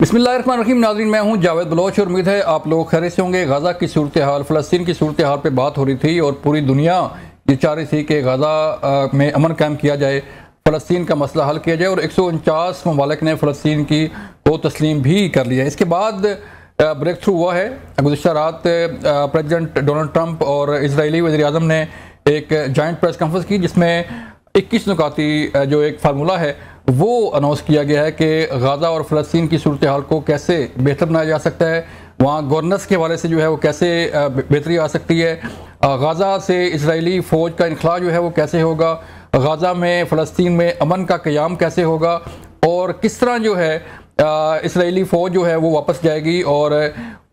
बिस्मिल्लाहिर्रहमानिर्रहीम। नाज़रीन, मैं हूं जावेद बलोच और उम्मीद है आप लोग खैरियत से होंगे। गाज़ा की सूरत हाल, फ़लस्तीन की सूरत हाल पे बात हो रही थी और पूरी दुनिया ये चाह रही थी कि गाज़ा में अमन कायम किया जाए, फ़लस्तीन का मसला हल किया जाए और 149 ममालिक ने फ़लस्तीन की को तस्लीम भी कर लिया। इसके बाद ब्रेक थ्रू हुआ है। गुज़िश्ता रात प्रेसिडेंट डोनाल्ड ट्रंप और इजरायली वज़ीर-ए-आज़म ने एक जॉइंट प्रेस कॉन्फ्रेंस की जिसमें 21 नुकाती जो एक फार्मूला है वो अनाउंस किया गया है कि गाज़ा और फ़लस्तीन की सूरत हाल को कैसे बेहतर बनाया जा सकता है, वहाँ गवर्नेंस के हवाले से जो है वो कैसे बेहतरी आ सकती है, गाज़ा से इजरायली फ़ौज का इनखला जो है वो कैसे होगा, गाज़ा में फ़लस्तीन में अमन का क़याम कैसे होगा और किस तरह जो है इजरायली फ़ौज जो है वो वापस जाएगी और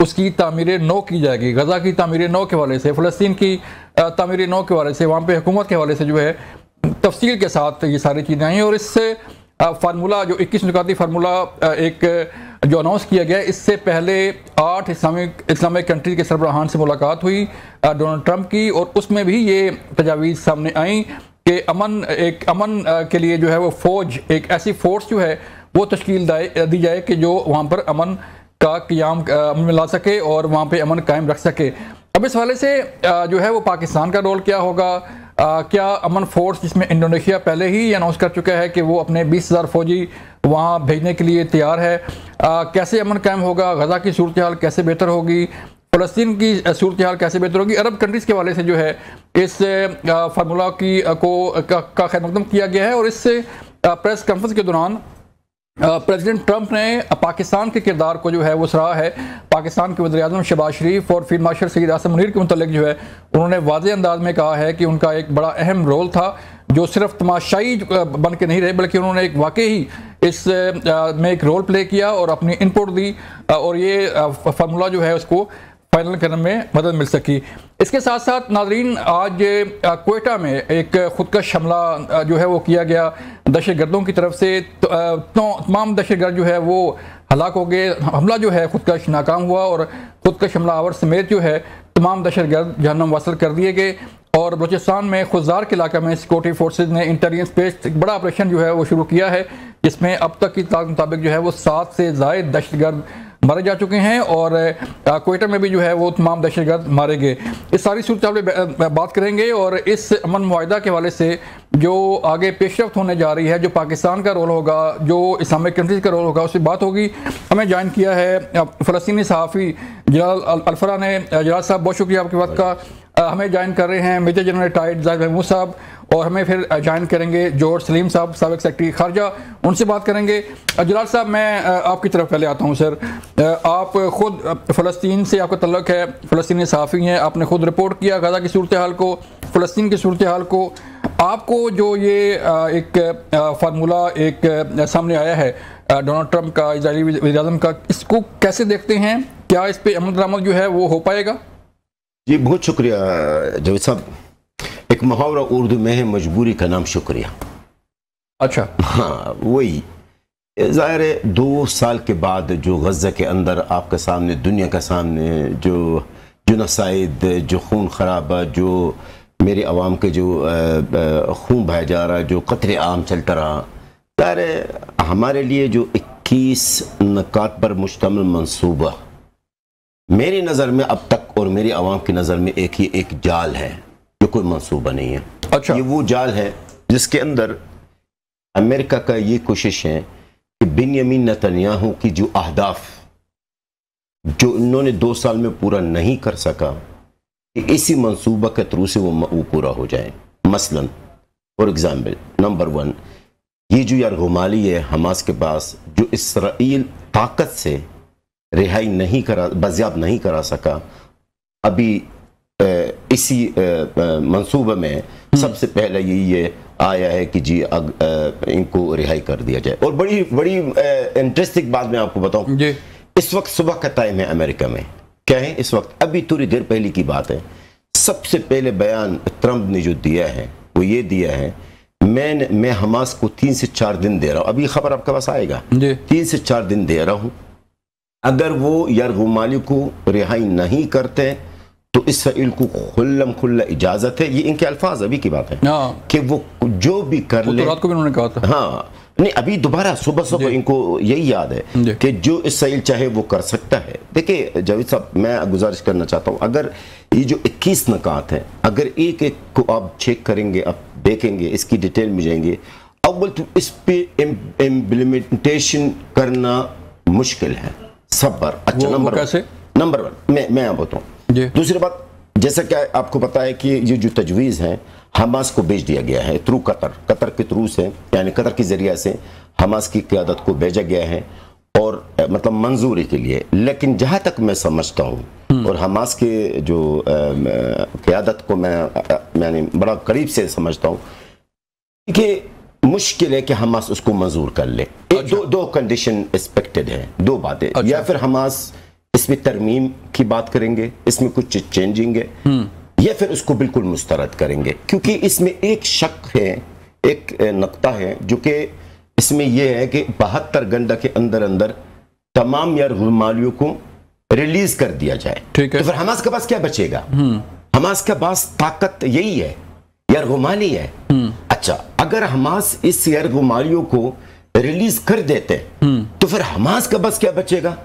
उसकी तामीर नौ की जाएगी। गाज़ा की तामीर नौ के हवाले से, फ़लस्तीन की तामीर नौ के हवाले से, वहाँ पर हुकूमत के हवाले से जो है तफसील के साथ ये सारी चीज़ें आई। और इससे फार्मूला जो 21 नुकाती फार्मूला एक जो अनाउंस किया गया, इससे पहले 8 इस्लामिक कंट्री के सरबराहान से मुलाकात हुई डोनाल्ड ट्रंप की और उसमें भी ये तजावीज़ सामने आई कि अमन के लिए जो है वो फ़ौज, एक ऐसी फ़ोर्स जो है वो तश्कील दी जाए कि जो वहाँ पर अमन का क़याम में ला सके और वहाँ पर अमन कायम रख सके। अब इस हवाले से जो है वो पाकिस्तान का रोल क्या होगा, क्या अमन फोर्स, जिसमें इंडोनेशिया पहले ही अनाउंस कर चुका है कि वो अपने 20,000 फौजी वहाँ भेजने के लिए तैयार है, कैसे अमन कायम होगा, गज़ा की सूरत हाल कैसे बेहतर होगी, फ़लस्तीन की सूरत हाल कैसे बेहतर होगी। अरब कंट्रीज़ के हवाले से जो है इस फार्मूला का खैरमकदम किया गया है। और इस प्रेस कॉन्फ्रेंस के दौरान प्रेसिडेंट ट्रंप ने पाकिस्तान के किरदार को जो है वो सराहा है। पाकिस्तान के वज़ीर-ए-आज़म शहबाज शरीफ और फील्ड मार्शल सईद आसिम मुनीर के मुतल्लिक़ जो है उन्होंने वाज़ेह अंदाज में कहा है कि उनका एक बड़ा अहम रोल था, जो सिर्फ तमाशाई बन के नहीं रहे बल्कि उन्होंने एक वाकई ही इस में एक रोल प्ले किया और अपनी इनपुट दी और ये फार्मूला जो है उसको फाइनल करने में मदद मिल सकी। इसके साथ साथ नाज़रीन, आज क्वेटा में एक खुदकश हमला जो है वो किया गया दहशतगर्दों की तरफ से। तमाम दहशतगर्द जो है वो हलाक हो गए। हमला जो है खुदकश नाकाम हुआ और खुदकश हमलावर समेत जो है तमाम दहशतगर्द जहन्नम वासल कर दिए गए। और बलूचिस्तान में खुजार के इलाके में सिक्योरिटी फोर्सेज ने इंटेलिजेंस बेस्ड एक बड़ा ऑपरेशन जो है वो शुरू किया है, जिसमें अब तक की तारीख मुताबिक जो है वो 7 से ज़ायद दहशतगर्द मारे जा चुके हैं और क्वेटा में भी जो है वो तमाम दहशतगर्द मारे गए। इस सारी सूरत पर बात करेंगे और इस अमन मुआहिदा के हवाले से जो आगे पेशरफ्त होने जा रही है, जो पाकिस्तान का रोल होगा, जो इस्लामिक कंट्रीज़ का रोल होगा, उससे बात होगी। हमें ज्वाइन किया है फ़लस्तीनी सहाफ़ी जलाल अल-फरा ने। जलाल साहब, बहुत शुक्रिया आपके वक्त का। हमें ज्वाइन कर रहे हैं major general retired Zahid Mahmood साहब और हमें फिर ज्वाइन करेंगे जॉर्ज सलीम साहब, साबिक़ सेक्रेटरी खारजा, उनसे बात करेंगे। जलाल साहब, मैं आपकी तरफ पहले आता हूँ। सर, आप ख़ुद फ़लस्तीन से आपका तल्लुक़ है, फ़लस्तीनी सहाफ़ी हैं, आपने ख़ुद रिपोर्ट किया गाज़ा की सूरत हाल को, फ़लस्तीन की सूरत हाल को। आपको जो ये एक फार्मूला एक सामने आया है डोनाल्ड ट्रंप का, इजरायली वज़ीर-ए-आज़म का, इसको कैसे देखते हैं? क्या इस पर अमल दरामद जो है वो हो पाएगा? जी, बहुत शुक्रिया जावेद साहब। एक मुहावरा उर्दू में है, मजबूरी का नाम शुक्रिया। अच्छा, हाँ, वही ज़ाहिर है 2 साल के बाद जो गज़ा के अंदर आपके सामने, दुनिया के सामने जो जुनसाइड, जो खून खराबा, जो मेरे अवाम के जो खून बहाया जा रहा है, जो कत्ल आम चलता रहा, ज़ाहिर है हमारे लिए जो 21 नकात पर मुश्तमिल मंसूबा मेरी नज़र में अब तक और मेरी आवाम की नज़र में एक जाल है, जो कोई मंसूबा नहीं है। अच्छा, ये वो जाल है जिसके अंदर अमेरिका का ये कोशिश है कि बिन्यामीन नेतन्याहू की जो अहदाफ जो इन्होंने 2 साल में पूरा नहीं कर सका, कि इसी मंसूबा के थ्रू से वो पूरा हो जाए। मसलन फॉर एग्जाम्पल, नंबर 1, ये जो यरगुमाली है हमास के पास, जो इसराइल ताकत से रिहाई नहीं करा, बाजियाब नहीं करा सका, अभी इसी मंसूबे में सबसे पहले ये आया है कि जी इनको रिहाई कर दिया जाए। और बड़ी इंटरेस्टिंग बात मैं आपको बताऊं, इस वक्त सुबह का टाइम है अमेरिका में। क्या है इस वक्त? अभी थोड़ी देर पहले की बात है। सबसे पहले बयान ट्रंप ने जो दिया है वो ये दिया है, मैं हमास को 3 से 4 दिन दे रहा हूं। अभी खबर आपके पास आएगा, 3 से 4 दिन दे रहा हूं। अगर वो यरगुमाली को रिहाई नहीं करते तो इसराइल को खुल्लम खुल्ला इजाजत है, ये इनके अल्फाज अभी की बात है, कि वो जो भी कर ले। रात को भी उन्होंने कहा था। हाँ, नहीं, अभी दोबारा सुबह इनको यही याद है कि जो इसराइल चाहे वो कर सकता है। देखिए जावेद साहब, मैं गुजारिश करना चाहता हूं, अगर ये जो 21 नकात हैं, अगर एक एक को आप चेक करेंगे, आप देखेंगे, इसकी डिटेल में जाएंगे, अव्वल तो इस पे इम्प्लीमेंटेशन करना मुश्किल है सब पर। अच्छा, नंबर वन मैं बताऊं। दूसरी बात, जैसा कि आपको पता है कि ये जो तजवीज़ हैं हमास को भेज दिया गया है थ्रू कतर के थ्रू से, यानी कतर के जरिए से हमास की क़यादत को भेजा गया है, और मतलब मंजूरी के लिए। लेकिन जहां तक मैं समझता हूं, और हमास के जो क़यादत को मैंने बड़ा करीब से समझता हूं, कि मुश्किल है कि हमास उसको मंजूर कर ले। दो कंडीशन एक्सपेक्टेड है, दो बातें। या फिर हमास इसमें तरमीम की बात करेंगे, इसमें कुछ चेंजिंग है, या फिर उसको बिल्कुल मुस्तरद करेंगे। क्योंकि इसमें एक शक है, एक नक्ता है, जो कि इसमें यह है कि 72 घंटे के अंदर तमाम यरगुमालियों को रिलीज कर दिया जाए। ठीक है, तो फिर हमास के पास क्या बचेगा? हमास के पास ताकत यही है, यरगुमाली है। अच्छा, अगर हमास इस यरगुमालियों को रिलीज कर देते तो फिर हमास के पास क्या बचेगा?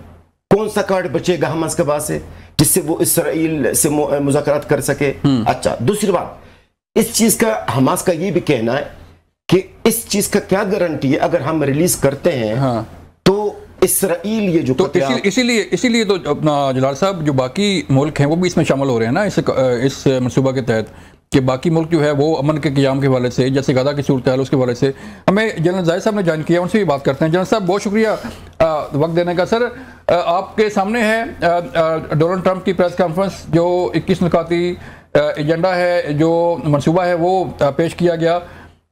कौन सा कार्ड बचेगा हमास के पास है जिससे वो इसराइल से मुज़ाकरात कर सके? अच्छा, दूसरी बात, इस चीज का हमास का ये भी कहना है कि इस चीज का क्या गारंटी है अगर हम रिलीज करते हैं, हाँ, तो इसराइल ये जो तो इसीलिए तो अपना जलाल साहब, जो बाकी मुल्क हैं वो भी इसमें शामिल हो रहे हैं ना इस मनसूबा के तहत, कि बाकी मुल्क जो है वो अमन के क़याम के हवाले से, जैसे गाजा की सूरत हाल उसके हवाले से हमें जनरल जाहिद साहब ने ज्वाइन किया, उनसे भी बात करते हैं। जनरल साहब, बहुत शुक्रिया वक्त देने का। सर, आपके सामने है डोनाल्ड ट्रंप की प्रेस कॉन्फ्रेंस, जो 21 नुकाती एजेंडा है, जो मनसूबा है वो पेश किया गया।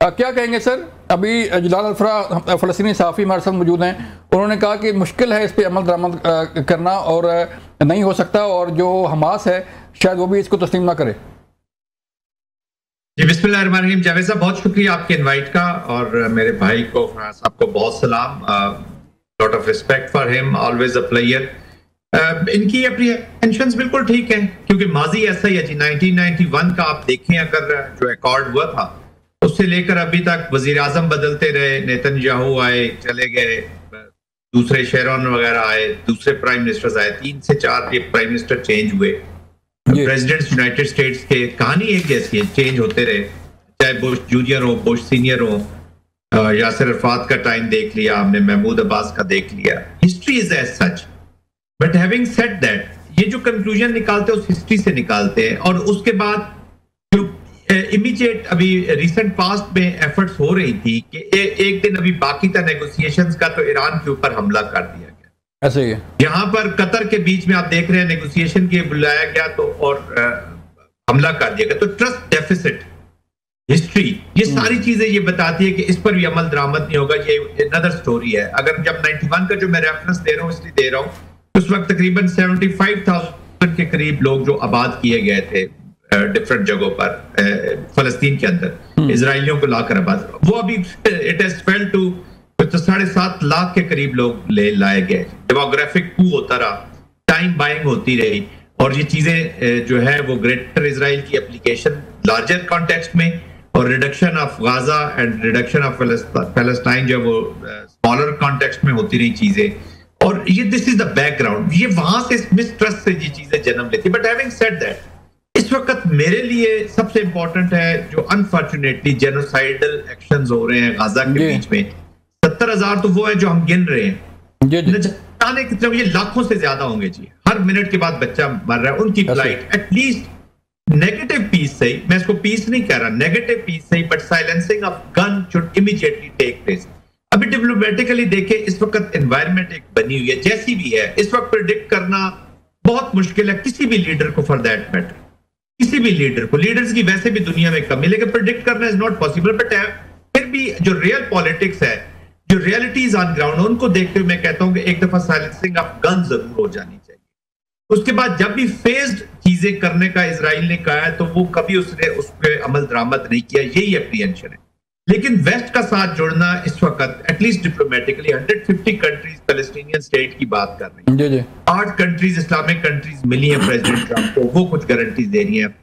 क्या कहेंगे सर? अभी जलाल अल्फरा फ़लस्तीनी सहाफ़ी हमारे साथ मौजूद हैं, उन्होंने कहा कि मुश्किल है इस पर अमल दरामद करना, और नहीं हो सकता, और जो हमास है शायद वो भी इसको तस्लीम ना करे। जी, बिस्मिल्लाहिर्रहमानिर्रहीम। जावेद साहब, बहुत शुक्रिया आपके इनवाइट का, और मेरे भाई को फराज साहब को बहुत सलाम। Lot of respect for him, always a player. इनकी अप्रीहेंशंस बिल्कुल ठीक हैं, क्योंकि माजी ऐसा ही है जी। 1991 का आप देखें, अगर जो अकॉर्ड हुआ था उससे लेकर अभी तक वजीर आजम बदलते रहे, नेतन्याहू आए, चले गए, दूसरे शेरॉन वगैरह आए, दूसरे प्राइम मिनिस्टर्स आए, 3 से 4 ये प्राइम मिनिस्टर चेंज हुए। प्रेसिडेंट्स यूनाइटेड स्टेट्स के कहानी एक जैसी है, चेंज होते रहे, चाहे बुश जूनियर हो, बुश सीनियर हो, यासिर अरफात का टाइम देख लिया हमने, महमूद अब्बास का देख लिया। History is as such, but having said that, ये जो कंक्लूजन निकालते हैं उस हिस्ट्री से निकालते हैं, और उसके बाद जो इमीडिएट अभी रिसेंट पास्ट में एफर्ट्स हो रही थी कि एक दिन अभी बाकी था नेगोशिएशंस का, तो ईरान के ऊपर हमला कर दिया गया। ऐसे ही यहाँ पर कतर के बीच में आप देख रहे हैं नेगोशिएशन के बुलाया गया तो, और हमला कर दिया गया। तो ट्रस्ट डेफिसिट, हिस्ट्री, ये सारी चीजें ये बताती है कि इस पर भी अमल दरामद नहीं होगा। ये अनदर स्टोरी है। अगर जब 91 का जो मैं रेफरेंस दे रहा हूँ इसलिए दे रहा हूँ, उस वक्त तकरीबन 75,000 के करीब लोग जो आबाद किए गए थे डिफरेंट जगहों पर फलस्तीन के अंदर, इजराइलियों को लाकर आबाद, वो अभी it has fell to 7.5 lakh के करीब लोग लाए गए। डेमोग्राफिक कू होता रहा, टाइम बाइंग होती रही, और ये चीजें जो है वो ग्रेटर इजराइल की एप्लीकेशन लार्जर कॉन्टेक्स्ट में, और reduction of Gaza and reduction of Palestine जो वो स्मॉलर कॉन्टेक्स्ट में होती रही चीजें। और ये दिस इज द बैकग्राउंड, ये वहां से मिसट्रस्ट से ये चीजें जन्म लेती। बट हैविंग सेड दैट, इस वक्त मेरे लिए सबसे इंपॉर्टेंट है जो अनफॉर्चुनेटली जेनोसाइडल एक्शंस हो रहे हैं गाजा के बीच में। 70,000 तो वो है जो हम गिन रहे हैं, जाने कितने, ये लाखों से ज्यादा होंगे जी। हर मिनट के बाद बच्चा मर रहा है। उनकी फ्लाइट एटलीस्ट नेगेटिव पीस सही, मैं इसको पीस नहीं कह रहा, नेगेटिव पीस सही, but silencing of gun should immediately take place. अभी डिप्लोमेटिकली देखे, इस वक्त एनवायरनमेंट एक बनी हुई है, जैसी भी है, इस वक्त प्रेडिक्ट करना बहुत मुश्किल है किसी भी लीडर को, फॉर दैट मैटर किसी भी लीडर को। लीडर्स की वैसे भी दुनिया में कमी, लेकिन प्रेडिक्ट करना इज नॉट पॉसिबल। बट फिर भी जो रियल पॉलिटिक्स है, जो रियलिटीज ऑन ग्राउंड, उनको देखते हुए मैं कहता हूं कि एक दफा साइलेंसिंग ऑफ गन जरूर हो जानी चाहिए। उसके बाद जब भी फेज्ड चीजें करने का इजराइल ने कहा है, तो वो कभी उसने उस पर अमल दरामद नहीं किया, यही एप्रीहेंशन है। लेकिन वेस्ट का साथ जुड़ना इस वक्त at least diplomatically 150 countries Palestinian state की बात कर रही है, 8 कंट्रीज इस्लामिक कंट्रीज मिली हैं प्रेसिडेंट ट्रंप को, वो कुछ गारंटीज दे रही हैं।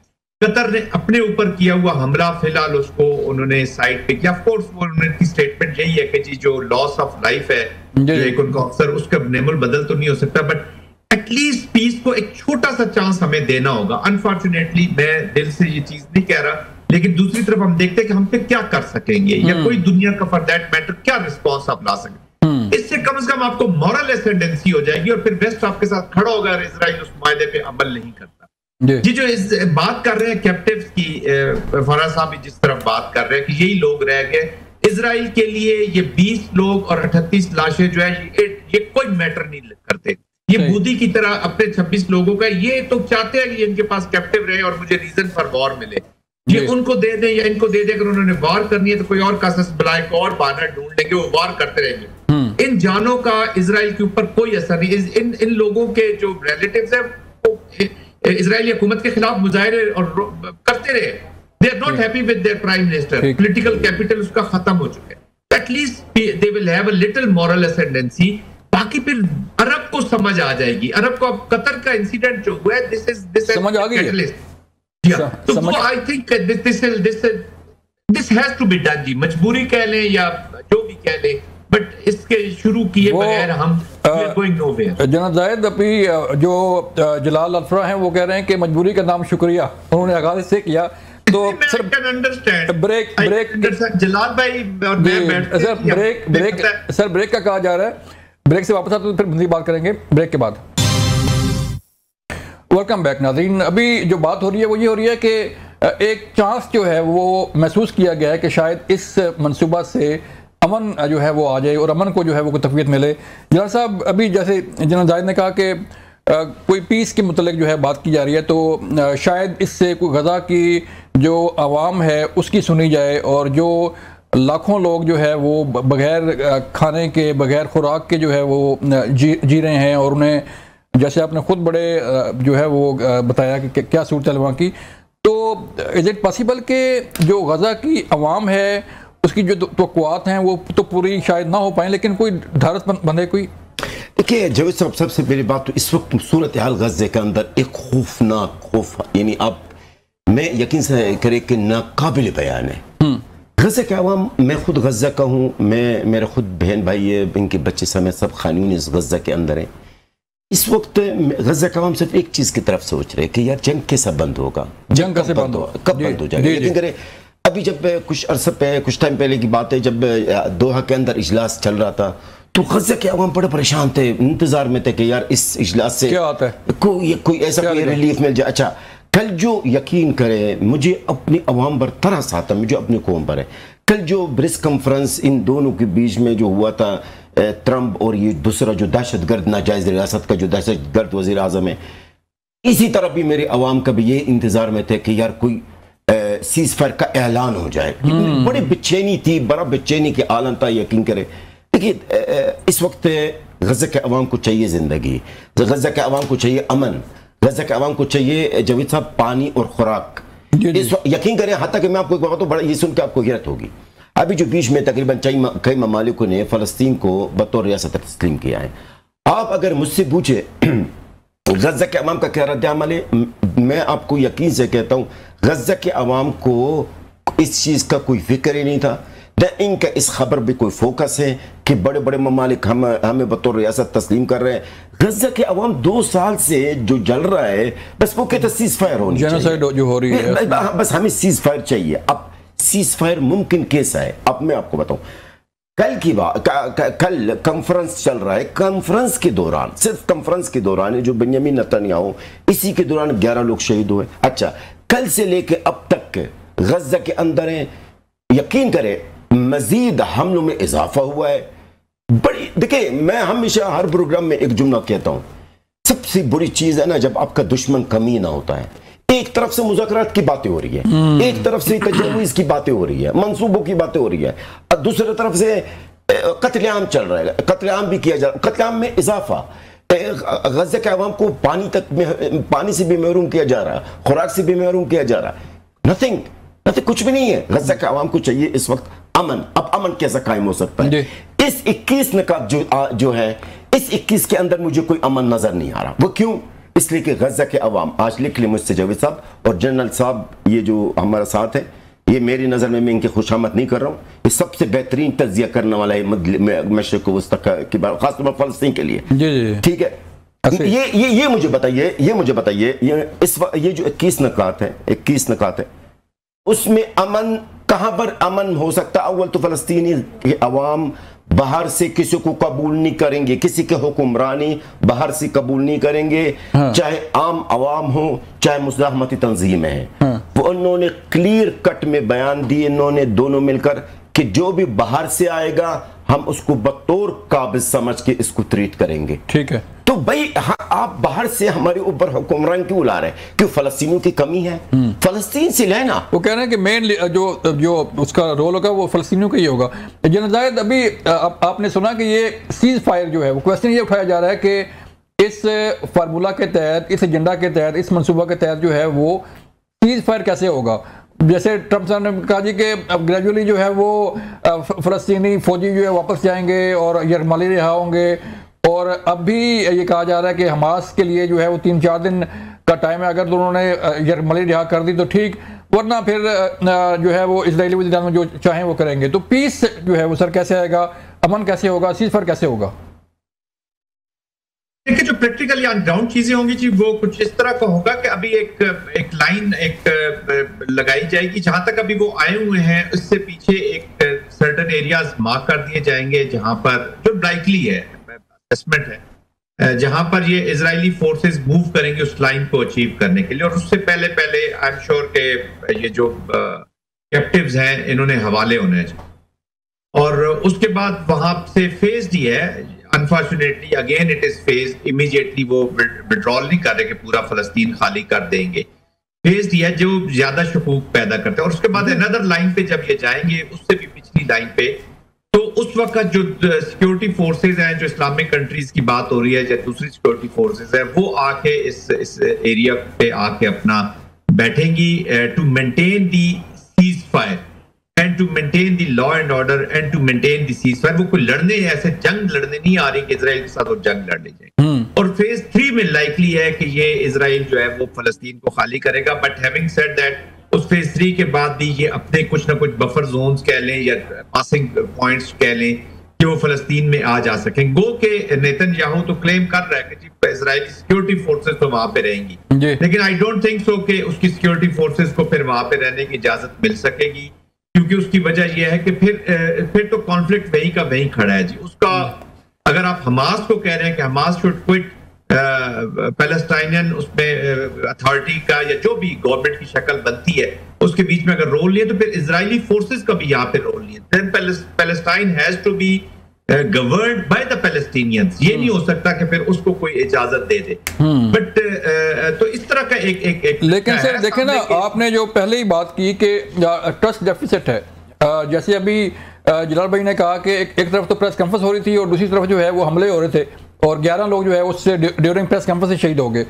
कतर ने अपने ऊपर किया हुआ हमला फिलहाल उसको उन्होंने साइड पे किया। ऑफ कोर्स वो उनकी स्टेटमेंट यही है कि जी जो लॉस ऑफ लाइफ है जो एक उनका अफसर, उसका नेमुल बदल तो नहीं हो सकता, बट एटलीस्ट पीस को एक छोटा सा चांस हमें देना होगा। अनफॉर्चुनेटली मैं दिल से ये चीज नहीं कह रहा, लेकिन दूसरी तरफ हम देखते हैं कि हम पे क्या कर सकेंगे या कोई दुनिया का फॉर दैट मैटर क्या रिस्पॉन्स आप ला सकें। इससे कम से कम आपको मॉरल एसेंडेंसी हो जाएगी और फिर वेस्ट आपके साथ खड़ा होगा अगर इजराइल उस मायदे पे अमल नहीं करता। जी जो इस बात कर रहे हैं कैप्टिव्स की, फराज साहब भी जिस तरफ बात कर रहे हैं कि यही लोग रह गए इजराइल के लिए, ये 20 लोग और 38 लाशें जो है ये कोई मैटर नहीं करते। ये बूदी की तरह अपने 26 लोगों का ये तो चाहते हैं कि इनके पास कैप्टिव रहे और मुझे रीजन फॉर वॉर मिले, ये उनको दे दें या इनको दे दें। अगर उन्होंने वॉर करनी है तो कोई और कासस बुलाए, कोई और बहाना ढूंढ लेंगे, वो वॉर करते रहेंगे। इन जानों का इजराइल के ऊपर कोई असर नहीं। इन लोगों के जो रिलेटिव्स हैं वो इजरायली हुकूमत के खिलाफ मुजाहरे और करते रहे। They are not happy with their prime minister, political capital उसका खत्म हो चुका है। At least they will have a little moral ascendancy. बाकी फिर अरब को समझ आ जाएगी। अरब को अब कतर का इंसिडेंट जो हुआ है दिस समझ आ गई। तो I think this has to be done जी, मजबूरी कह लें या जो भी कह लें, बट इसके शुरू किए बगैर हम गोइंग नोवेयर। जनाब जायद अभी जो जलाल अल्फरा हैं वो कह रहे हैं कि मजबूरी का नाम शुक्रिया, उन्होंने आगाज से किया। तो सर ब्रेक जलाल भाई और मैं सर ब्रेक का कहा जा रहा है, ब्रेक से वापस आते तो फिर बंदी बात करेंगे ब्रेक के बाद। वेलकम बैक नाज़रीन। अभी जो बात हो रही है वो ये हो रही है कि एक चांस जो है वो महसूस किया गया है कि शायद इस मंसूबा से अमन जो है वो आ जाए और अमन को जो है वो तक़वियत मिले। जनाब साहब अभी जैसे जनाब जायद ने कहा कि कोई पीस के मुतल्लिक जो है बात की जा रही है, तो शायद इससे कोई गज़ा की जो आवाम है उसकी सुनी जाए और जो लाखों लोग जो है वो बगैर खाने के बगैर खुराक के जो है वो जी रहे हैं और उन्हें जैसे आपने खुद बड़े जो है वो बताया कि क्या सूरत है वहाँ की, तो इज़ इट पॉसिबल कि जो गज़ा की आवाम है उसकी जो तवक्कुआत हैं वो तो पूरी शायद ना हो पाए, लेकिन कोई ढारस बंधे कोई? देखिए जवेद साहब, सबसे पहली बात तो इस वक्त सूरत हाल गज़े के अंदर एक खौफनाक खौफ, यानी आप मैं यकीन से करे कि नाकाबिल बयान है। गज़े के अवाम, मैं खुद गज़ा का हूँ, मैं मेरे खुद बहन भाई है, इनके बच्चे समेत सब खानून इस गज़ा के अंदर हैं। इस वक्त गज़ा का अवाम सिर्फ एक चीज़ की तरफ सोच रहे कि यार जंग कैसा बंद होगा, जंग कैसे बंद होगा, कब बंद हो जाएगा। लेकिन करे अभी जब कुछ टाइम पहले की बात है, जब दोहा के अंदर इजलास चल रहा था तो गज़ा के अवाम बड़े परेशान थे, इंतजार में थे कि यार इस इजलास से क्या आता है, कोई ऐसा कोई रिलीफ मिल जाए। अच्छा, कल जो यकीन करे, मुझे अपनी अवाम पर तरस आता, मुझे अपनी कौम पर है। कल जो ब्रिक्स कॉन्फ्रेंस इन दोनों के बीच में जो हुआ था, ट्रंप और ये दूसरा जो दहशतगर्द नाजायज रियासत का जो दहशतगर्द वज़ीर आज़म है, इसी तरह भी मेरे अवाम का भी ये इंतजार में थे कि यार कोई सीज फायर का ऐलान हो जाए। बड़ी बेचैनी थी, बड़ा बेचैनी के आलम था, यकीन करे। देखिए इस वक्त गज़ा के अवाम को चाहिए जिंदगी, गज़ा के अवाम को चाहिए अमन, गज़ा के अवाम को चाहिए जवेद साहब पानी और खुराक। यकीन करें, हत्ता कि मैं आपको एक बात तो बड़ा ये सुन के आपको हैरत होगी, अभी जो बीच में तकरीबन कई ममालिकों ने फ़लस्तीन को बतौर रियासत तस्लीम किया है। आप अगर मुझसे पूछे गज़ा के अवाम का क्या रद्द-ए-अमल है, मैं आपको यकीन से कहता हूँ गज़ा के अवाम को इस चीज़ का कोई फिक्र ही नहीं था। न इनका इस खबर पे कोई फोकस है कि बड़े बड़े ममालिक हमें बतौर रियासत तस्लीम कर रहे हैं। गज़ा के अवाम 2 साल से जो जल रहा है, बस वो कहते सीज फायर होनी चाहिए, जो हो रही है, बस हमें सीज फायर चाहिए। अब सीज फायर मुमकिन कैसा है, अब मैं आपको बताऊं। कल की बात, कल कॉन्फ्रेंस चल रहा है, कॉन्फ्रेंस के दौरान, सिर्फ कॉन्फ्रेंस के दौरान जो बेंजामिन नेतन्याहू, इसी के दौरान 11 लोग शहीद हुए। अच्छा, कल से लेके अब तक गज़ा के अंदर है, यकीन करें मजीद हमलों में इजाफा हुआ है। बड़ी देखिए, मैं हमेशा हर प्रोग्राम में एक जुमला कहता हूं, सबसे बुरी चीज है ना जब आपका दुश्मन कमी ना होता है। एक तरफ से मुज़ाकरात की बातें हो रही है, एक तरफ से तजवीज़ की बातें हो रही है, मंसूबों की बातें हो रही है, और दूसरी तरफ से कत्लेआम चल रहा है, कत्लेआम भी किया जा रहा है, कत्लेआम में इजाफा, गज़ा के अवाम को पानी से भी महरूम किया जा रहा है, खुराक से भी महरूम किया जा रहा है। नथिंग, कुछ भी नहीं है। गज़ा के अवाम को चाहिए इस वक्त अमन। अब अमन कैसा कायम हो सकता है? इस 21 नकात जो है, इस 21 के अंदर मुझे कोई अमन नजर नहीं आ रहा। वो क्यों? इसलिए कि गजा के अवाम, आज लिख ले मुझसे जावेद साहब और जनरल साहब, ये जो हमारा साथ है, ये मेरी नज़र में, मैं इनकी खुशामद नहीं कर रहा हूँ, ये सबसे बेहतरीन तज्जिया करने वाला है मशरिक़ वस्ता की बात, खासतौर पर फ़लस्तीन के लिए। ठीक है, ये मुझे बताइए, ये जो 21 नकात है, उसमें अमन कहां पर अमन हो सकता? अव्वल तो फ़लस्तीनी के अवाम बाहर से किसी को कबूल नहीं करेंगे, किसी के हुक्मरानी बाहर से कबूल नहीं करेंगे, चाहे आम अवाम हो चाहे मुज़ाहमती तंजीमें हैं। वो उन्होंने क्लियर कट में बयान दिए, इन्होंने दोनों मिलकर, कि जो भी बाहर से आएगा हम उसको बतौर काबिज समझ के इसको ट्रीट करेंगे। ठीक है, तो भाई आप बाहर से हमारे ऊपर हुक्मरान क्यों ला रहे हैं? क्यों फ़लस्तीनियों की कमी है? फ़लस्तीन से लेना। वो कह रहे हैं कि मेन जो उसका रोल होगा वो फ़लस्तीनियों का ही होगा। जनरल जायद, अभी आपने सुना कि ये सीज फायर जो है, वो क्वेश्चन ये उठाया जा रहा है कि इस फार्मूला के तहत, इस एजेंडा के तहत, इस मनसूबा के तहत जो है वो सीज फायर कैसे होगा? जैसे ट्रंप साहब ने कहा जी कि अब ग्रेजुअली जो है वो फ़लस्तीनी फौजी जो है वापस जाएंगे और यरमली रिहा होंगे, और अब भी ये कहा जा रहा है कि हमास के लिए जो है वो 3-4 दिन का टाइम है, अगर तो उन्होंने यरमली रिहा कर दी तो ठीक, वरना फिर जो है वो इजरायली वज़ीर आज़म जो चाहें वो करेंगे। तो पीस जो है वो सर कैसे आएगा, अमन कैसे होगा, सीज़ फायर कैसे होगा? देखिए, जो प्रैक्टिकली ऑन ग्राउंड चीजें होंगी जी, वो कुछ इस तरह का होगा कि अभी एक लाइन लगाई जाएगी, जहां तक अभी वो आए हुए हैं उससे पीछे एक सर्टेन एरियाज मार्क कर दिए जाएंगे, जहां पर जो लाइकली है, असेसमेंट है, जहां पर ये इजरायली फोर्सेस मूव करेंगे उस लाइन को अचीव करने के लिए। और उससे पहले आई एम श्योर के ये जो कैप्टिव्स हैं इन्होंने हवाले होने हैं, और उसके बाद वहां से फेज्ड ही है। Unfortunately again it is phased, immediately वो विड्रॉल नहीं कर रहे कि पूरा फलस्तीन खाली कर देंगे, फेज्ड ही है, जो ज्यादा शकूक पैदा करते हैं। और उसके बाद अनदर लाइन पे जब ये जाएंगे, उससे भी पिछली लाइन पे, तो उस वक्त जो सिक्योरिटी फोर्सेज हैं, जो इस्लामिक कंट्रीज की बात हो रही है या दूसरी सिक्योरिटी फोर्सेज है, वो आके इस एरिया पे आके अपना बैठेंगी to maintain the ceasefire and to maintain the law and order and to maintain the ceasefire. वो कोई लड़ने, ऐसे जंग लड़ने नहीं आ रही कि इजराइल के साथ वो जंग लड़ ली जाए। और फेज 3 में लाइकली है कि ये इजराइल जो है वो फलस्तीन को खाली करेगा। बट हैविंग सेड दैट, उस फेज 3 के बाद भी ये अपने कुछ ना कुछ बफर जोन्स कह लें या पासिंग पॉइंट्स कह लें कि वो फलस्तीन में आ जा सकें। गो के नेतन्याहू तो क्लेम कर रहा है कि जी इजरायली सिक्योरिटी फोर्सेस तो वहां पे रहेंगी, लेकिन आई डोंट थिंक सो कि उसकी सिक्योरिटी फोर्सेस को फिर वहां पे रहने की इजाजत मिल सकेगी, क्योंकि उसकी वजह यह है कि फिर तो कॉन्फ्लिक्ट वही का वही खड़ा है जी। उसका अगर आप हमास को कह रहे हैं कि हमास शुड क्विट पैलेस्टाइनियन उसमें अथॉरिटी का या जो भी गवर्नमेंट की शक्ल बनती है उसके बीच में अगर रोल नहीं है, तो फिर इजरायली फोर्सेस का भी यहाँ पे रोल नहीं है। Then Palestine has to be governed by the Palestinians. ये नहीं हो सकता कि फिर उसको कोई इजाजत दे दे। बट तो इस तरह का एक लेकिन सर देखें ना, आपने जो पहले ही बात की कि ट्रस्ट डेफिसिट है, जैसे अभी जलाल भाई ने कहा कि एक तरफ तो प्रेस कॉन्फ्रेंस हो रही थी और दूसरी तरफ जो है वो हमले हो रहे थे और 11 लोग जो है उससे ड्यूरिंग प्रेस कॉन्फ्रेंस से शहीद हो गए।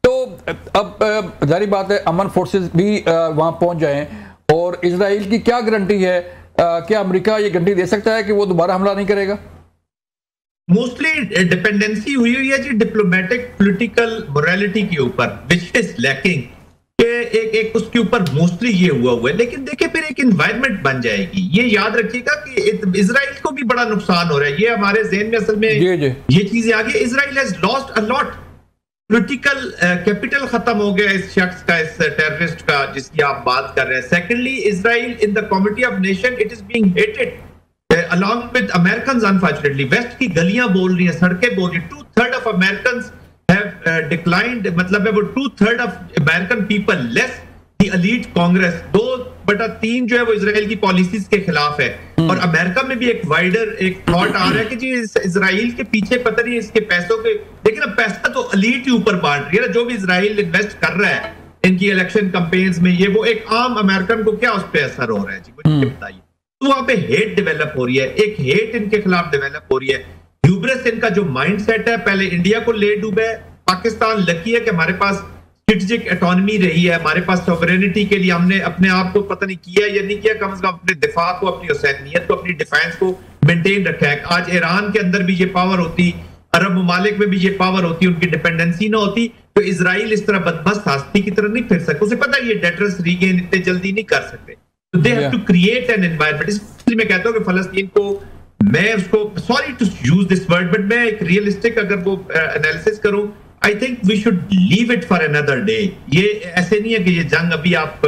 तो अब जारी बात है अमन फोर्सेस भी वहां पहुंच जाएं, और इजराइल की क्या गारंटी है, क्या अमेरिका ये गारंटी दे सकता है कि वो दोबारा हमला नहीं करेगा? मोस्टली डिपेंडेंसी हुई है जी डिप्लोमेटिक पॉलिटिकल मोरालिटी के ऊपर, विच इज लैकिंग। एक उसके ऊपर मोस्टली ये हुआ है। लेकिन देखिए फिर एक एनवायरनमेंट बन जाएगी। ये याद रखिएगा कि इजराइल को भी बड़ा नुकसान हो रहा है। ये हमारे ज़हन में असल में ये चीजें आ गई। Israel has lost a lot, political capital खत्म हो गया इस शख्स का, इस टेररिस्ट का जिसकी आप बात कर रहे हैं। Secondly, Israel in the committee of nation it is being hated along with Americans. Unfortunately west की गलियां बोल रही हैं, सड़कें बोल रही हैं। 2/3 ऑफ अमेरिकन्स have declined, मतलब है वो 2/3 of American people less the elite Congress 2/3 जो है वो इजराइल की पॉलिसीज के खिलाफ है। और अमेरिका में भी एक वाइडर एक थॉट आ रहा है कि जी इजराइल के पीछे पता नहीं इसके पैसों के, लेकिन अब पैसा तो एलीट ही ऊपर बांट रही है ना। जो भी इजराइल इन्वेस्ट कर रहा है इनकी इलेक्शन कैंपेन्स में, ये वो एक आम अमेरिकन को क्या उस पर असर हो रहा है जी, मुझे बताइए। तो वहां पे हेट डेवलप हो रही है, एक हेट इनके खिलाफ डेवलप हो रही है। ह्यूब्रिस इनका जो माइंडसेट है, पहले इंडिया को ले डूबे। पाकिस्तान लकी है कि हमारे पास स्ट्रेटेजिक ऑटोनॉमी रही है, हमारे पास सॉवरेनिटी के लिए हमने अपने आप को पता नहीं किया या नहीं किया, कम से कम अपने दिफा को, अपनी हुसैनियत को, अपनी डिफेंस को मेंटेन रखा है। आज ईरान के अंदर भी ये पावर होती, अरब ममालिक में भी ये पावर होती, उनकी डिपेंडेंसी ना होती, तो इजराइल इस तरह बदमस्त हस्ती की तरह नहीं फिर सकता। उसे पता है ये डेटर्स रीगेन इतने जल्दी नहीं कर सकते, तो they have to create an environment. इसलिए मैं कहता हूं कि फलस्तीन को, मैं उसको, sorry to use this word, but मैं एक रियलिस्टिक अगर वो एनालिसिस करूं, I think we should leave it for another day. ये ऐसे नहीं है कि ये जंग अभी आप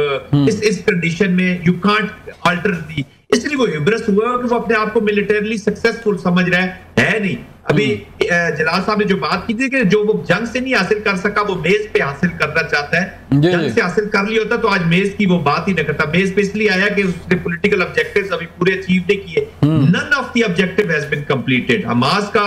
इस कंडीशन में यू कांट अल्टर दी, इसलिए वो हिब्रस हुआ कि वो अपने आप को मिलिटरली सक्सेसफुल समझ रहा है नहीं। अभी जलाल साहब ने जो बात की थी कि जो वो जंग से नहीं हासिल कर सका वो मेज पे हासिल करना चाहता है, जंग से हासिल कर लिया होता तो आज मेज की वो बात ही न करता। मेज पे इसलिए आया कि उसने पॉलिटिकल ऑब्जेक्टिव्स अभी पूरे अचीव नहीं किए। None of the objective has been completed. Hamas का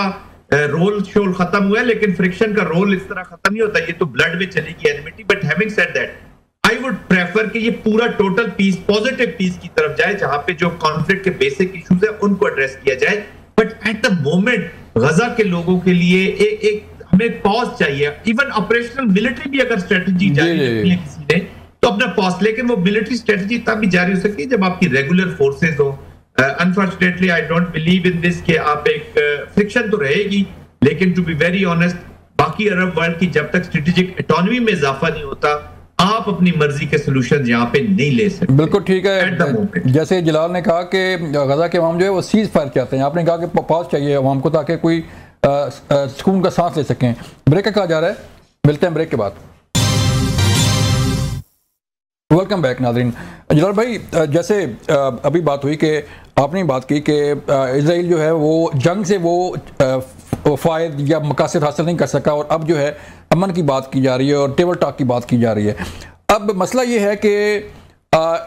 रोल शोल खत्म हुआ है, लेकिन फ्रिक्शन का रोल इस तरह खत्म नहीं होता, ये तो ब्लड में चलेगी enmity. But having said that, I would prefer कि ये पूरा टोटल पीस, पॉजिटिव पीस की तरफ जाए, जहां पे जो कॉन्फ्लिक्ट के बेसिक इश्यूज है उनको एड्रेस किया जाए। बट एट द मोमेंट गजा के लोगों के लिए एक हमें पॉज चाहिए। इवन ऑपरेशनल मिलिट्री भी अगर स्ट्रेटजी जारी रखनी है किसी ने तो अपना पॉज, लेकिन वो मिलिट्री स्ट्रेटजी तब भी जारी हो सकती है जब आपकी रेगुलर फोर्सेज हो। Unfortunately I don't believe in this कि आप एक फ्रिक्शन तो रहेगी, लेकिन टू बी वेरी ऑनेस्ट, बाकी अरब वर्ल्ड की जब तक स्ट्रेटेजिक ऑटोनॉमी में इजाफा नहीं होता, आप अपनी मर्जी के सॉल्यूशन यहाँ पे नहीं ले सकते। बिल्कुल ठीक है। जैसे जलाल ने कहा कि गजा के अवाम जो है वो सीज फायर चाहते हैं, आपने कहा कि पॉज चाहिए अवाम को ताकि कोई सुकून का सांस ले सकें। ब्रेक का कहा जा रहा है, मिलते हैं ब्रेक के बाद। वेलकम बैक नाज़रीन। जलाल भाई, जैसे अभी बात हुई कि आपने बात की कि इजराइल जो है वो जंग से वो फ़ायद या मकासद हासिल नहीं कर सका, और अब जो है अमन की बात की जा रही है और टेबल टॉक की बात की जा रही है। अब मसला ये है कि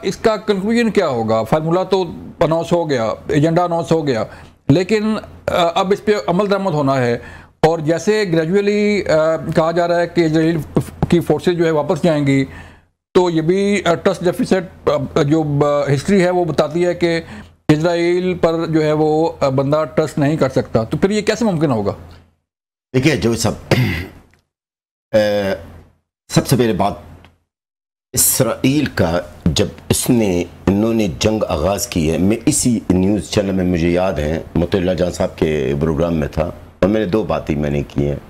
इसका कंक्लूजन क्या होगा? फार्मूला तो अनाउंस हो गया, एजेंडा अनाउंस हो गया, लेकिन अब इस पर अमल दरामद होना है। और जैसे ग्रेजुअली कहा जा रहा है कि इजराइल की फोर्सेज जो है वापस जाएंगी, तो ये भी ट्रस्ट डेफिसिट जो हिस्ट्री है वो बताती है कि इजराइल पर जो है वो बंदा ट्रस्ट नहीं कर सकता। तो फिर ये कैसे मुमकिन होगा? देखिए जो सबसे पहले बात, इसराइल का जब इन्होंने जंग आगाज़ की है, मैं इसी न्यूज़ चैनल में, मुझे याद है मुतल्ला जान साहब के प्रोग्राम में था, और मैंने दो बातें मैंने की हैं,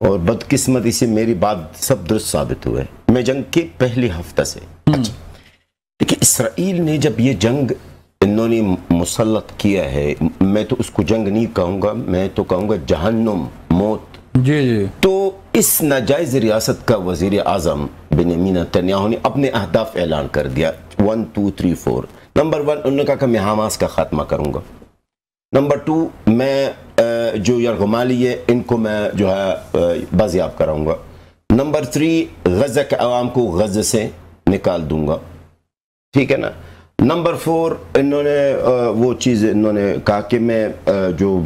और बदकिस्मती से मेरी बात सब दुरुस्त साबित हुए। मैं जंग के पहले हफ्ते से, अच्छा देखिए, इसराइल ने जब ये जंग इन्होंने मुसल्लत किया है, मैं तो उसको जंग नहीं कहूँगा, मैं तो कहूँगा जहन्नुम, मौत। जी। तो इस नाजायज़ रियासत का वज़ीर आज़म बेंयामीन नेतन्याहू ने अपने अहदाफ ऐलान कर दिया, 1 2 3 4। नंबर 1 उन्होंने कहा कि मैं हमास का खात्मा करूँगा। नंबर 2, मैं जो यरगमाली है इनको मैं जो है बाजियाब कराऊँगा। नंबर 3, गज़ा के अवाम को गज़ा से निकाल दूँगा, ठीक है ना। नंबर 4, इन्होंने वो चीज़ इन्होंने कहा कि मैं जो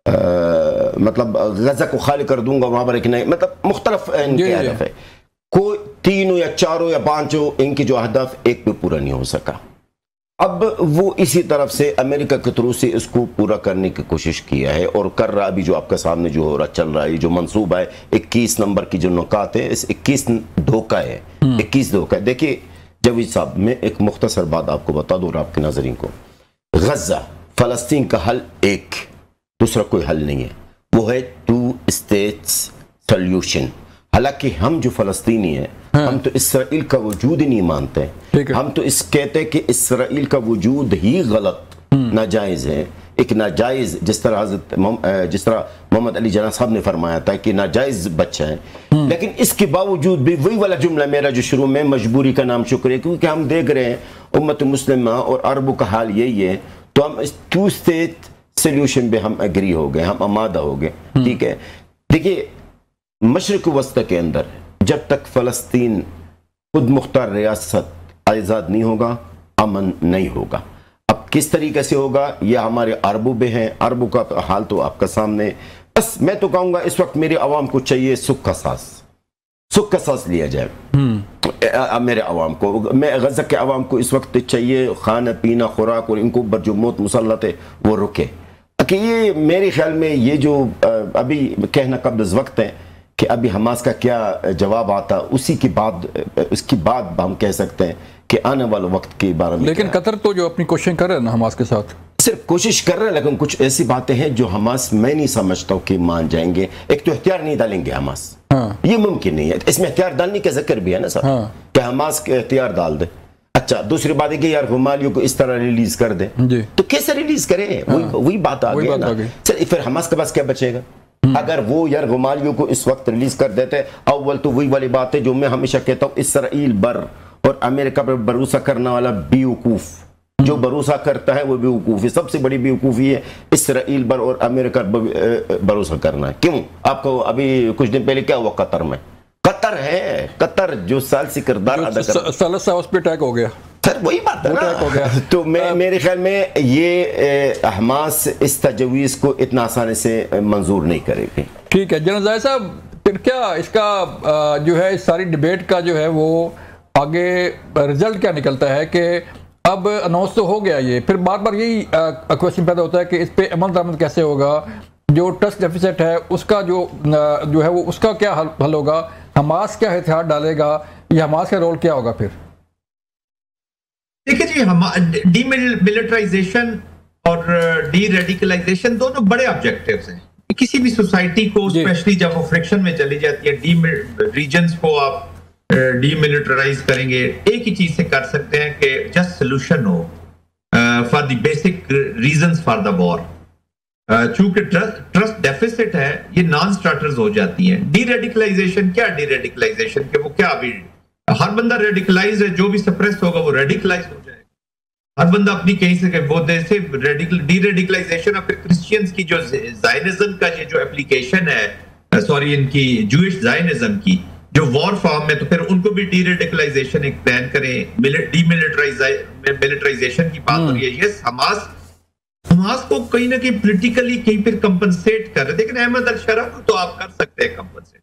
मतलब गजा को खाली कर दूंगा, वहां पर एक नहीं, मतलब मुख्तलिफ इनके अहदाफ है, कोई 3 या 4 या 5 इनके जो अहदाफ एक भी पूरा नहीं हो सका। अब वो इसी तरफ से अमेरिका के थ्रू से इसको पूरा करने की कोशिश किया है और कर रहा। अभी जो आपके सामने जो हो रहा चल रहा है, जो मंसूबा है 21 नंबर की जो नुकात है, इस 21 धोखा है, 21 धोखा है। देखिए जावेद साहब, मैं एक मुख्तसर बात आपको बता दूं और आपके नाज़रीन को, गजा फलस्तीन का हल एक, दूसरा कोई हल नहीं है, वो है 2 स्टेट्स सॉल्यूशन। हालांकि हम जो फलस्तीनी हैं, हम तो इसराइल का वजूद ही नहीं मानते, हम तो इस कहते हैं कि इसराइल का वजूद ही गलत, नाजायज है, एक नाजायज, जिस तरह मोहम्मद अली जना साहब ने फरमाया था कि नाजायज बच्चा है। लेकिन इसके बावजूद भी वही वाला जुमला मेरा जो शुरू में, मजबूरी का नाम शुक्र है, क्योंकि हम देख रहे हैं उम्मत मुस्लिमा और अरबों का हाल यही है, तो हम इस 2 स्टेट सोल्यूशन पे हम एग्री हो गए, हम आमादा हो गए, ठीक है। देखिए मशरिक वस्ता के अंदर जब तक फलस्तीन खुद मुख्तार रियासत आज़ाद नहीं होगा, अमन नहीं होगा। अब किस तरीके से होगा, यह हमारे अरबों में है, अरबों का हाल तो आपका सामने। बस मैं तो कहूँगा इस वक्त मेरे अवाम को चाहिए सुख का सांस लिया जाए। मेरे अवाम को, मैं गजा के अवाम को इस वक्त चाहिए खाना पीना खुराक, और इनको ऊपर जो मौत मुसल्लत है वो रुके। कि ये मेरे ख्याल में ये जो अभी कहना कब्ज़ वक्त है कि अभी हमास का क्या जवाब आता, उसके बाद हम कह सकते हैं कि आने वाले वक्त के बारे में। लेकिन कतर तो जो अपनी कोशिश कर रहे हैं ना हमास के साथ, सिर्फ कोशिश कर रहे हैं, लेकिन कुछ ऐसी बातें हैं जो हमास मैं नहीं समझता हूँ कि मान जाएंगे। एक तो हथियार नहीं डालेंगे हमास, ये मुमकिन नहीं है। इसमें हथियार डालने का जिक्र भी है ना सर, कि हमास के हथियार डाल दे। अच्छा, दूसरी बात है कि यार गुमालियों को इस तरह रिलीज कर दे, तो कैसे रिलीज करें? वही बात आ गई ना सर। फिर हमास के पास क्या बचेगा? अगर वो यार गुमालियों को इस वक्त रिलीज कर देते, अव्वल तो वही वाली बात है जो मैं हमेशा कहता हूँ, इसराइल बर और अमेरिका पर भरोसा करने वाला बेवकूफ, जो भरोसा करता है वो बेवकूफ है। सबसे बड़ी बेवकूफी है इसराइल पर और अमेरिका पर भरोसा करना है। क्यों? आपको अभी कुछ दिन पहले क्या हुआ कतर में? कतर है, कतर जो साल से किरदार अदा कर, सालस हाउस पे अटैक हो गया सर, वही बात है ना। हो गया। तो मेरे ख्याल में ये हमास इस तजवीज़ को इतना आसानी से मंजूर नहीं करेगी। ठीक है जनरल ज़ाहिर साहब, फिर क्या इसका जो है इस सारी डिबेट का जो है वो आगे रिजल्ट क्या निकलता है कि अब अनाउंस तो हो गया ये, फिर बार बार यही क्वेश्चन पैदा होता है कि इस पे अमल दरामद कैसे होगा? जो ट्रस्ट डेफिसिट है उसका जो है वो उसका क्या हल होगा? हमास क्या हथियार डालेगा? ये हमास का रोल क्या होगा फिर? देखिए जी, डीमिलिटराइजेशन और डी रेडिकलाइजेशन दोनों बड़े ऑब्जेक्टिव्स हैं किसी भी सोसाइटी को, स्पेशली जब वो फ्रिक्शन में चली जाती है। रीजन्स को आप डीमिलिटराइज करेंगे, एक ही चीज से कर सकते हैं कि जस्ट सोल्यूशन हो for the basic reasons for the war. चूंकि ट्रस्ट डेफिसिट है, ये नॉन स्टार्टर्स हो जाती हैं। डी रेडिकलाइजेशन क्या? डी रेडिकलाइजेशन के वो क्या, अभी हर बंदा रेडिकलाइज है, जो भी सप्रेस होगा वो रेडिकलाइज हो जाएगा। हर बंदा अपनी कहीं से वो जैसे डी रेडिकलाइजेशन और क्रिश्चियंस की जो जायनिज्म का ये जो एप्लीकेशन है, सॉरी इनकी जूइश जायनिज्म की जो वॉर फॉर्म में, तो फिर उनको भी डी रेडिकलाइजेशन एक प्लान करें। मिलिटराइजेशन की बात हो रही है। यस, हमास को कहीं ना कहीं पॉलिटिकली कहीं फिर कंपनसेट कर रहे हैं, लेकिन अहमद अल शरा को तो आप कर सकते हैं कंपनसेट।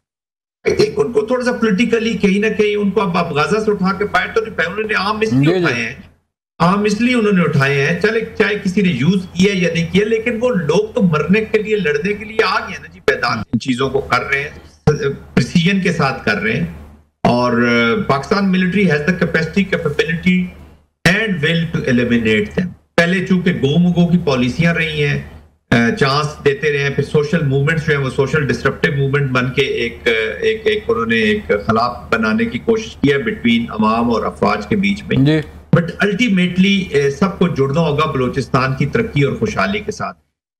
आई थिंक उनको थोड़ा सा पॉलिटिकली कहीं ना कहीं उनको आप गाजा से उठा के बाहर तो नहीं पाए। उन्होंने आम इसलिए उठाए हैं, आम इसलिए उन्होंने उठाए हैं, चले चाहे किसी ने यूज किया या नहीं किया, लेकिन वो लोग तो मरने के लिए, लड़ने के लिए आ गए ना जी मैदान। इन चीजों को कर रहे हैं, प्रिसीजन के साथ कर रहे हैं। और Pakistan military has the capacity, capability and will to eliminate them. पहले चूंकि गो की पॉलिसियां रही हैं, चांस देते रहे हैं, फिर सोशल मूवमेंट्स जो है वो सोशल डिस्ट्रप्टिव मूवमेंट बन के एक उन्होंने एक खिलाफ बनाने की कोशिश की है बिटवीन अवाम और अफवाज के बीच में। बट अल्टीमेटली सबको जुड़ना होगा बलूचिस्तान की तरक्की और खुशहाली के साथ।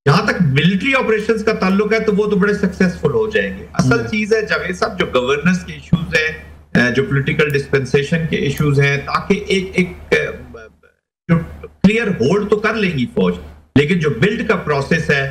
जहां तक मिलिट्री ऑपरेशंस का ताल्लुक है तो वो तो बड़े सक्सेसफुल हो जाएंगे। असल चीज है जावेद साहब, जो गवर्नेंस के इश्यूज हैं, जो पॉलिटिकल डिस्पेंसेशन के इश्यूज हैं, ताकि एक जो क्लियर होल्ड तो कर लेंगी फौज, लेकिन जो बिल्ड का प्रोसेस है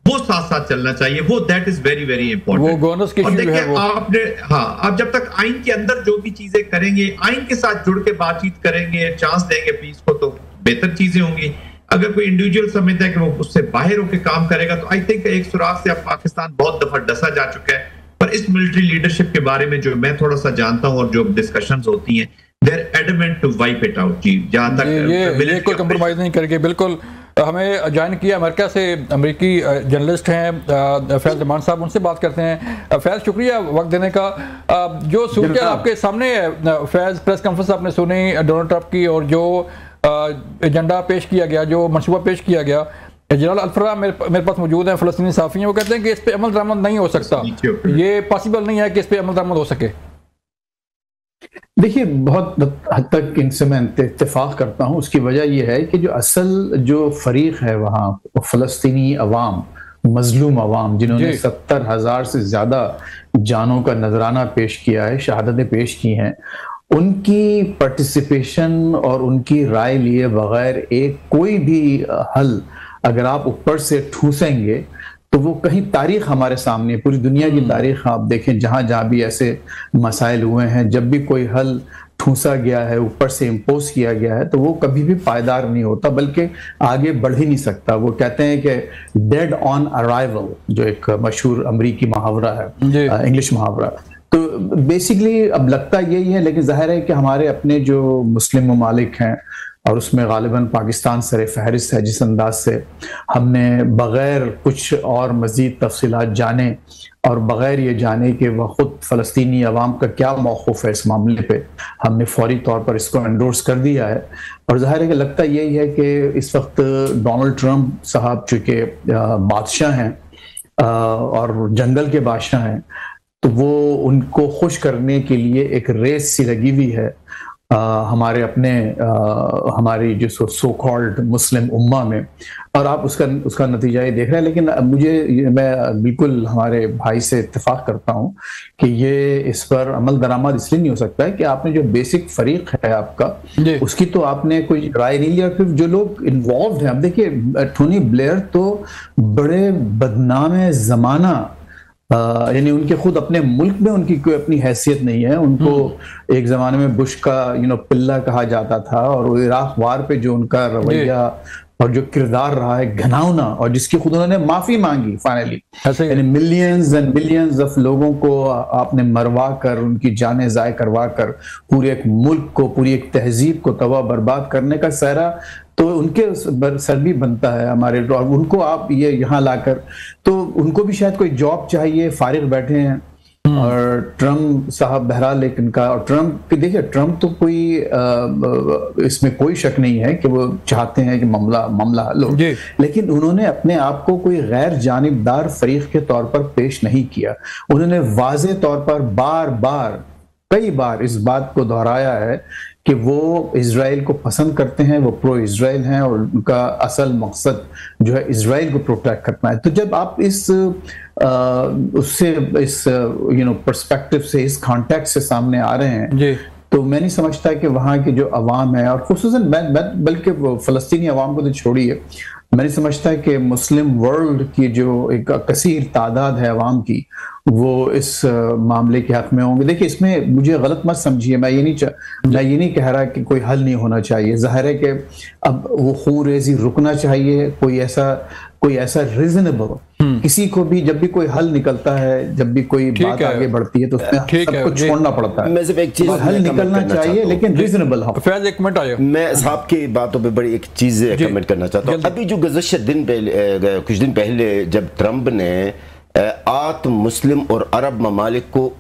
वो साथ साथ चलना चाहिए। वो that is very very important. वो गवर्नेंस की इशू है वो। आपने आप जब तक आइन के अंदर जो भी चीजें करेंगे, आइन के साथ जुड़ के बातचीत करेंगे, चांस देंगे पीस को, तो बेहतर चीजें होंगी। अगर कोई इंडिविजुअल समझता है कि वो उससे बाहर होकर काम करेगा, तो आई थिंक एक सुराग से अब पाकिस्तान बहुत दफा डसा जा चुका है। पर इस मिलिट्री लीडरशिप के बारे में जो मैं थोड़ा सा जानता हूं और जो डिस्कशंस होती हैं, they are adamant to wipe it out जी। जहां तक ये कोई कंप्रोमाइज नहीं करके, बिल्कुल हमें ज्वाइन किया अमेरिका से अमेरिकी जर्नलिस्ट हैं फैज़ रहमान साहब, उनसे बात करते हैं। फैज़, शुक्रिया वक्त देने का। जो सूरत आपके सामने है फैज़, प्रेस कॉन्फ्रेंस आपने सुनी डोनाल्ड ट्रंप की, और जो एजेंडा पेश किया गया, जो मनसूबा पेश किया गया, जनरल अल्फरा मेरे पास मौजूद हैं, फ़लस्तीनी सहाफ़ी हैं, वो कहते हैं कि इस पर अमल दरामद नहीं हो सकता, ये पॉसिबल नहीं है कि इस पर अमल दरामद हो सके। देखिए, बहुत हद तक इनसे मैं इत्तेफाक करता हूँ। उसकी वजह यह है कि जो असल जो फरीक है वहाँ, फ़लस्तीनी अवाम, मजलूम अवाम, जिन्होंने 70,000 से ज़्यादा जानों का नजराना पेश किया है, शहादतें पेश की हैं, उनकी पार्टिसिपेशन और उनकी राय लिए बगैर एक कोई भी हल अगर आप ऊपर से ठूसेंगे तो वो कहीं तारीख हमारे सामने, पूरी दुनिया की तारीख आप देखें, जहां जहां भी ऐसे मसाइल हुए हैं, जब भी कोई हल ठूसा गया है, ऊपर से इम्पोज किया गया है, तो वो कभी भी पायदार नहीं होता, बल्कि आगे बढ़ ही नहीं सकता। वो कहते हैं कि डेड ऑन अराइवल, जो एक मशहूर अमरीकी मुहावरा है, इंग्लिश मुहावरा। तो बेसिकली अब लगता यही है, लेकिन जाहिर है कि हमारे अपने जो मुस्लिम ममालिक हैं और उसमें गालिबन पाकिस्तान सर फहरिस्त है, जिस अंदाज से हमने बग़ैर कुछ और मज़ीद तफसीलात जाने और बग़ैर ये जाने कि वह ख़ुद फ़लस्तीनी अवाम का क्या मौक़िफ़ है इस मामले पे, हमने फौरी तौर पर इसको एंडोर्स कर दिया है। और ज़ाहिर है कि लगता यही है कि इस वक्त डोनाल्ड ट्रंप साहब चूँकि बादशाह हैं और जंगल के बादशाह हैं, तो वो उनको खुश करने के लिए एक रेस सी लगी हुई है हमारे अपने हमारी जो सो कॉल्ड मुस्लिम उम्मा में, और आप उसका नतीजा ये देख रहे हैं। लेकिन मैं बिल्कुल हमारे भाई से इत्तेफाक करता हूँ कि ये इस पर अमल दरामद इसलिए नहीं हो सकता है कि आपने जो बेसिक फरीक है आपका, उसकी तो आपने कोई राय नहीं लिया। फिर जो लोग इन्वॉल्व हैं, अब देखिए टोनी ब्लेयर तो बड़े बदनाम ज़माना, यानी उनके खुद अपने मुल्क में उनकी कोई अपनी हैसियत नहीं है। उनको एक जमाने में बुश का पिल्ला कहा जाता था, और इराक वार पे जो उनका रवैया और जो किरदार रहा है घिनौना, और जिसकी खुद उन्होंने माफी मांगी फाइनली, यानी मिलियंस एंड मिलियंस ऑफ लोगों को आपने मरवा कर, उनकी जानें ज़ाय करवा कर पूरे एक मुल्क को, पूरी एक तहजीब को तबाह बर्बाद करने का सहरा तो उनके सर भी बनता है हमारे। और उनको आप ये यहाँ लाकर, तो उनको भी शायद कोई जॉब चाहिए, फारिग बैठे हैं। और ट्रम्प साहब बहरहाल, लेकिन का, और ट्रम्प देखिए, ट्रम्प तो कोई इसमें कोई शक नहीं है कि वो चाहते हैं कि मामला हल हो, लेकिन उन्होंने अपने आप को कोई गैर जानिबदार फरीक के तौर पर पेश नहीं किया। उन्होंने वाज़े तौर पर बार बार कई बार इस बात को दोहराया है कि वो इजराइल को पसंद करते हैं, वो प्रो इजराइल हैं, और उनका असल मकसद जो है इजराइल को प्रोटेक्ट करना है। तो जब आप इस पर्सपेक्टिव से, इस कॉन्टेक्स्ट से सामने आ रहे हैं, तो मैं नहीं समझता कि वहाँ की जो अवाम है, और खुसूसन बल्कि फ़लस्तीनी अवाम को तो छोड़िए, मैं नहीं समझता कि मुस्लिम वर्ल्ड की जो एक कसीर तादाद है अवाम की, वो इस मामले के हक में होंगे। देखिए, इसमें मुझे गलत मत समझिए, मैं ये नहीं कह रहा कि कोई हल नहीं होना चाहिए। जाहिर है कि अब वो खून-रेज़ी रुकना चाहिए, कोई ऐसा रीजनेबल, किसी को भी जब भी कोई हल निकलता है, जब भी कोई बात आगे बढ़ती है, तो उसमें सब कुछ छोड़ना पड़ता है। मैं सिर्फ एक चीज हल निकलना चाहिए, लेकिन रीजनेबल हो। फैज, एक मिनट आया, मैं साहब की बातों पे बड़ी एक चीज कमेंट करना चाहता हूँ। अभी जो गुज़श्ता कुछ दिन पहले जब ट्रंप ने आत्म मुस्लिम और अरब ममालिक को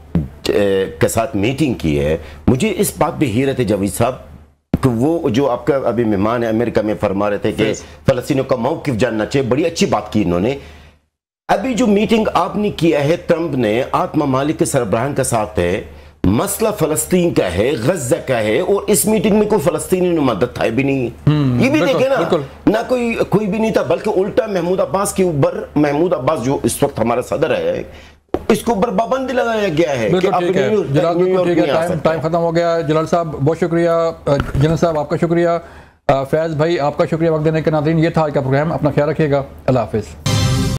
के साथ मीटिंग की है, मुझे इस बात पे हैरत है जावेद साहब कि वो जो आपका अभी मेहमान है अमेरिका में फरमा रहे थे कि फ़लस्तीनियों का मौक़िफ़ जानना चाहिए। बड़ी अच्छी बात की इन्होंने। अभी जो मीटिंग आपने किया है ट्रंप ने आत्म ममालिक के सरबराहान के साथ है, मसला फ़लस्तीन का है, गज़ा का है, और इस मीटिंग में कोई फ़लस्तीनी नुमाइंदा था भी नहीं। ये भी देखे ना कोई भी नहीं था, बल्कि उल्टा महमूद अब्बास के ऊपर, महमूद अब्बास जो इस वक्त हमारा सदर है, इसके ऊपर पाबंदी लगाया गया है कि आप टाइम खत्म हो गया। जलाल साहब बहुत शुक्रिया, जनरल साहब आपका शुक्रिया, फैज भाई आपका शुक्रिया वक्त देने के। नाज़रीन, ये था आज का प्रोग्राम। अपना ख्याल रखिएगा। अल्लाह हाफिज़।